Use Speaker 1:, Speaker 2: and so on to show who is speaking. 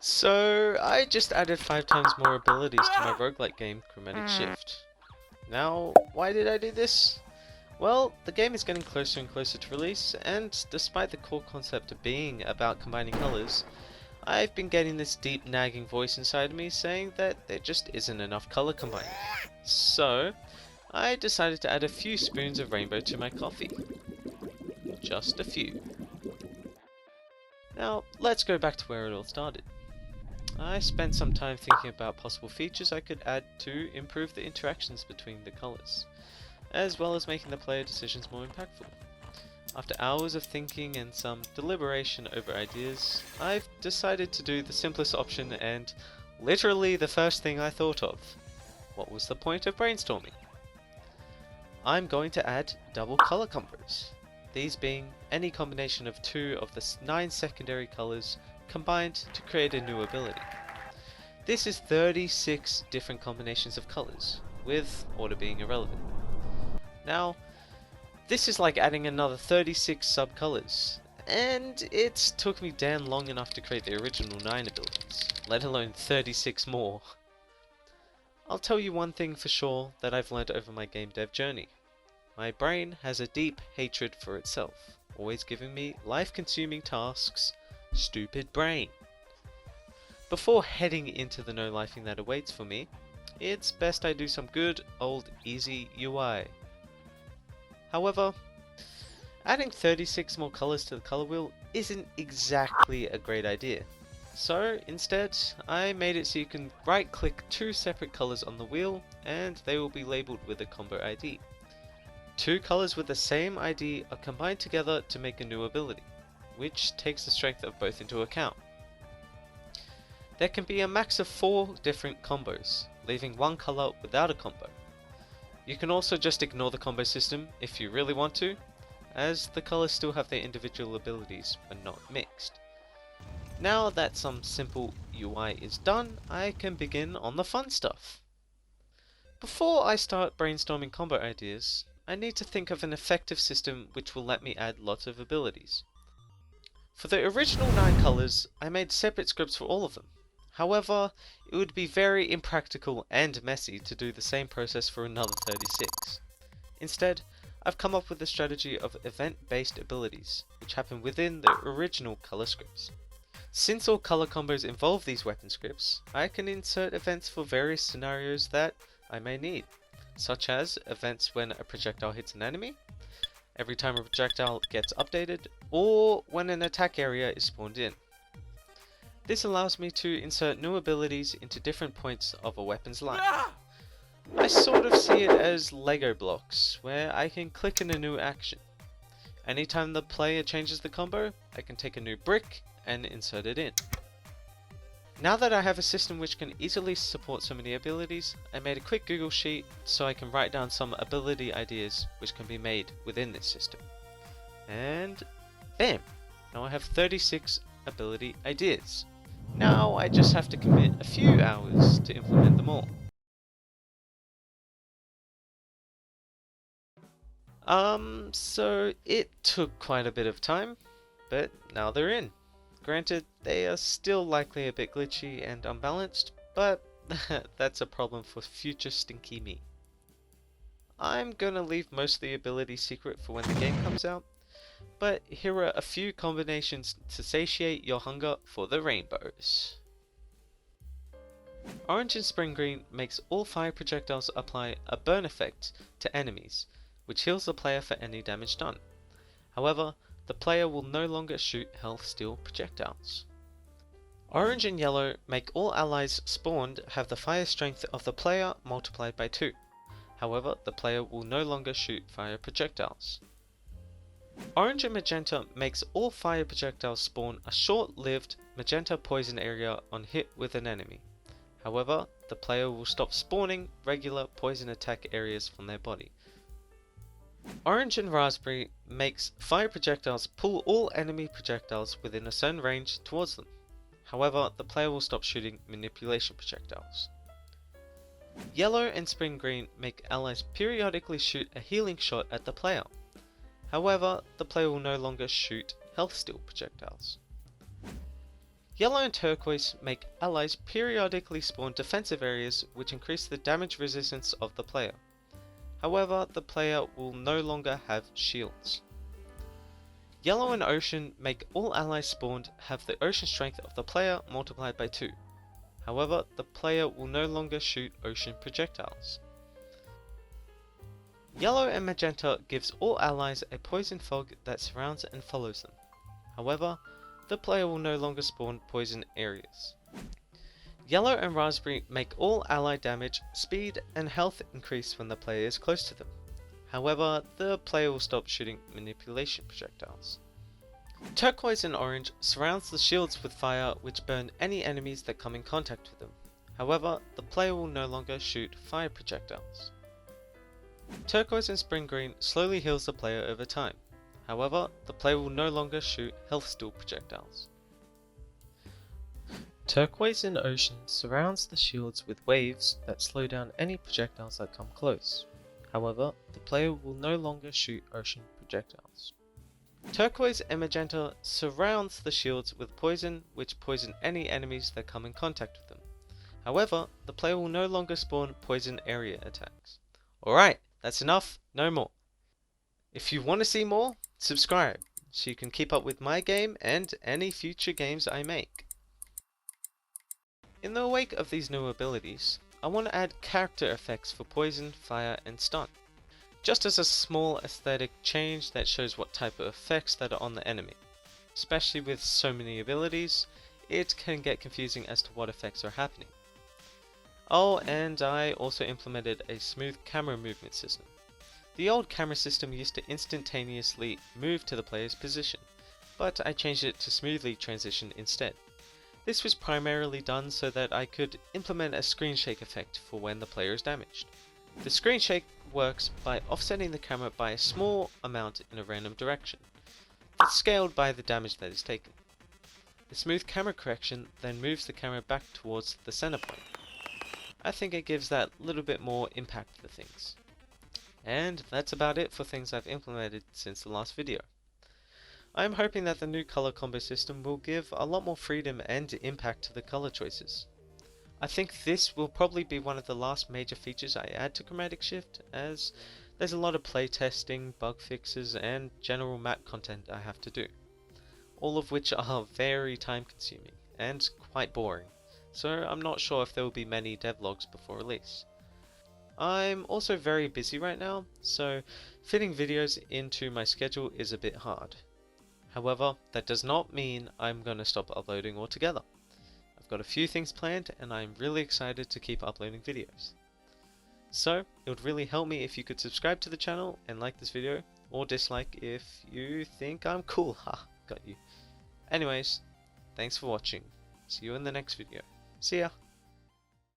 Speaker 1: So I just added 5 times more abilities to my roguelite game, Chromatic Shift. Now, why did I do this? Well, the game is getting closer and closer to release, and despite the core concept of being about combining colours, I've been getting this deep nagging voice inside me saying that there just isn't enough colour combining. So, I decided to add a few spoons of rainbow to my coffee. Just a few. Now, let's go back to where it all started. I spent some time thinking about possible features I could add to improve the interactions between the colours, as well as making the player decisions more impactful. After hours of thinking and some deliberation over ideas, I've decided to do the simplest option and literally the first thing I thought of. What was the point of brainstorming? I'm going to add double colour combos, these being any combination of 2 of the 9 secondary colours combined to create a new ability. This is 36 different combinations of colours, with order being irrelevant. Now, this is like adding another 36 sub-colours, and it took me damn long enough to create the original 9 abilities, let alone 36 more. I'll tell you one thing for sure that I've learned over my game dev journey. My brain has a deep hatred for itself, always giving me life-consuming tasks. Stupid brain. Before heading into the no-lifing that awaits for me, it's best I do some good old easy UI. However, adding 36 more colours to the colour wheel isn't exactly a great idea. So instead, I made it so you can right-click 2 separate colours on the wheel and they will be labelled with a combo ID. 2 colours with the same ID are combined together to make a new ability, which takes the strength of both into account. There can be a max of 4 different combos, leaving 1 colour without a combo. You can also just ignore the combo system if you really want to, as the colours still have their individual abilities when not mixed. Now that some simple UI is done, I can begin on the fun stuff. Before I start brainstorming combo ideas, I need to think of an effective system which will let me add lots of abilities. For the original 9 colours, I made separate scripts for all of them. However, it would be very impractical and messy to do the same process for another 36. Instead, I've come up with a strategy of event-based abilities, which happen within the original colour scripts. Since all colour combos involve these weapon scripts, I can insert events for various scenarios that I may need, such as events when a projectile hits an enemy, every time a projectile gets updated, or when an attack area is spawned in. This allows me to insert new abilities into different points of a weapon's line. I sort of see it as Lego blocks, where I can click in a new action. Anytime the player changes the combo, I can take a new brick and insert it in. Now that I have a system which can easily support so many abilities, I made a quick Google sheet so I can write down some ability ideas which can be made within this system. And bam! Now I have 36 ability ideas. Now I just have to commit a few hours to implement them all. So it took quite a bit of time, but now they're in. Granted, they are still likely a bit glitchy and unbalanced, but that's a problem for future stinky me. I'm gonna leave most of the abilities secret for when the game comes out, but here are a few combinations to satiate your hunger for the rainbows. Orange and Spring Green makes all fire projectiles apply a burn effect to enemies, which heals the player for any damage done. However, the player will no longer shoot health steal projectiles. Orange and Yellow make all allies spawned have the fire strength of the player multiplied by 2. However, the player will no longer shoot fire projectiles. Orange and Magenta makes all fire projectiles spawn a short-lived magenta poison area on hit with an enemy. However, the player will stop spawning regular poison attack areas from their body. Orange and Raspberry makes fire projectiles pull all enemy projectiles within a certain range towards them. However, the player will stop shooting manipulation projectiles. Yellow and Spring Green make allies periodically shoot a healing shot at the player. However, the player will no longer shoot health steal projectiles. Yellow and turquoise make allies periodically spawn defensive areas which increase the damage resistance of the player. However, the player will no longer have shields. Yellow and ocean make all allies spawned have the ocean strength of the player multiplied by 2. However, the player will no longer shoot ocean projectiles. Yellow and magenta gives all allies a poison fog that surrounds and follows them. However, the player will no longer spawn poison areas. Yellow and raspberry make all ally damage, speed, and health increase when the player is close to them. However, the player will stop shooting manipulation projectiles. Turquoise and orange surrounds the shields with fire which burn any enemies that come in contact with them. However, the player will no longer shoot fire projectiles. Turquoise and spring green slowly heals the player over time. However, the player will no longer shoot health steal projectiles. Turquoise and ocean surrounds the shields with waves that slow down any projectiles that come close. However, the player will no longer shoot ocean projectiles. Turquoise and magenta surrounds the shields with poison which poison any enemies that come in contact with them. However, the player will no longer spawn poison area attacks. Alright, that's enough, no more. If you want to see more, subscribe so you can keep up with my game and any future games I make. In the wake of these new abilities, I want to add character effects for poison, fire, and stun. Just as a small aesthetic change that shows what type of effects that are on the enemy. Especially with so many abilities, it can get confusing as to what effects are happening. Oh, and I also implemented a smooth camera movement system. The old camera system used to instantaneously move to the player's position, but I changed it to smoothly transition instead. This was primarily done so that I could implement a screen shake effect for when the player is damaged. The screen shake works by offsetting the camera by a small amount in a random direction. It's scaled by the damage that is taken. The smooth camera correction then moves the camera back towards the center point. I think it gives that little bit more impact to things. And that's about it for things I've implemented since the last video. I am hoping that the new color combo system will give a lot more freedom and impact to the color choices. I think this will probably be one of the last major features I add to Chromatic Shift, as there's a lot of playtesting, bug fixes, and general map content I have to do, all of which are very time consuming and quite boring, so I'm not sure if there will be many devlogs before release. I'm also very busy right now, so fitting videos into my schedule is a bit hard. However, that does not mean I'm going to stop uploading altogether. I've got a few things planned and I'm really excited to keep uploading videos. So, it would really help me if you could subscribe to the channel and like this video, or dislike if you think I'm cool. Ha, got you. Anyways, thanks for watching. See you in the next video. See ya.